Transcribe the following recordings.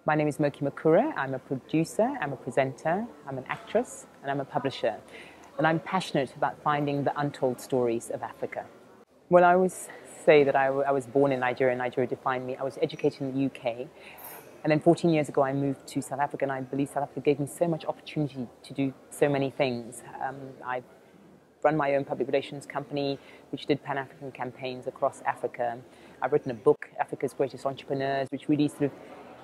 My name is Moky Makura. I'm a producer, I'm a presenter, I'm an actress, and I'm a publisher. And I'm passionate about finding the untold stories of Africa. Well, I always say that I was born in Nigeria, and Nigeria defined me. I was educated in the UK. And then 14 years ago, I moved to South Africa, and I believe South Africa gave me so much opportunity to do so many things. I've run my own public relations company, which did Pan-African campaigns across Africa. I've written a book, Africa's Greatest Entrepreneurs, which really sort of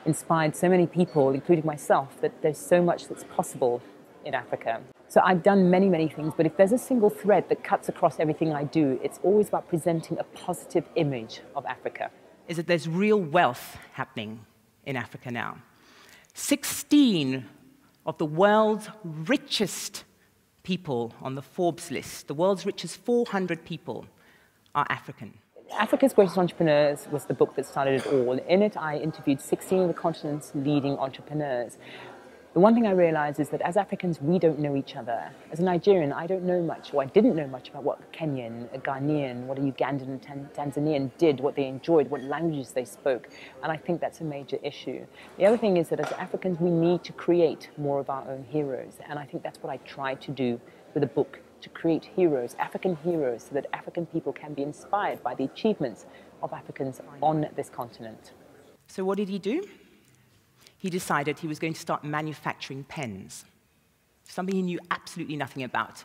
inspired so many people, including myself, that there's so much that's possible in Africa. So I've done many, many things, but if there's a single thread that cuts across everything I do, it's always about presenting a positive image of Africa. Is that there's real wealth happening in Africa now. 16 of the world's richest people on the Forbes list, the world's richest 400 people, are African. Africa's Greatest Entrepreneurs was the book that started it all. In it, I interviewed 16 of the continent's leading entrepreneurs. The one thing I realized is that as Africans, we don't know each other. As a Nigerian, I don't know much, or I didn't know much about what a Kenyan, a Ghanaian, what a Ugandan and Tanzanian did, what they enjoyed, what languages they spoke. And I think that's a major issue. The other thing is that as Africans, we need to create more of our own heroes. And I think that's what I tried to do with the book, to create heroes, African heroes, so that African people can be inspired by the achievements of Africans on this continent. So what did he do? He decided he was going to start manufacturing pens, something he knew absolutely nothing about.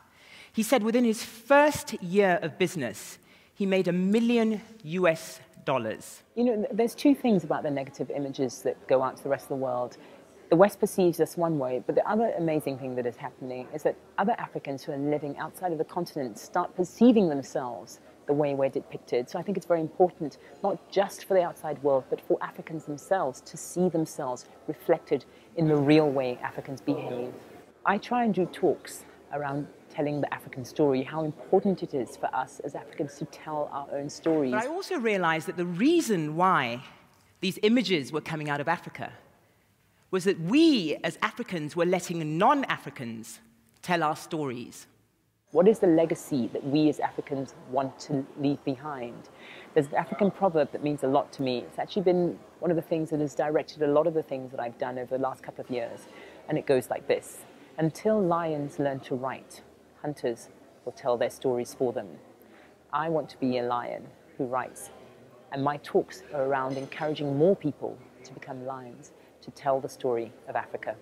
He said within his first year of business, he made $1 million US. You know, there's two things about the negative images that go out to the rest of the world. The West perceives us one way, but the other amazing thing that is happening is that other Africans who are living outside of the continent start perceiving themselves the way we're depicted. So I think it's very important, not just for the outside world, but for Africans themselves to see themselves reflected in the real way Africans behave. I try and do talks around telling the African story, how important it is for us as Africans to tell our own stories. But I also realized that the reason why these images were coming out of Africa was that we, as Africans, were letting non-Africans tell our stories. What is the legacy that we as Africans want to leave behind? There's an African proverb that means a lot to me. It's actually been one of the things that has directed a lot of the things that I've done over the last couple of years. And it goes like this: until lions learn to write, hunters will tell their stories for them. I want to be a lion who writes. And my talks are around encouraging more people to become lions, to tell the story of Africa.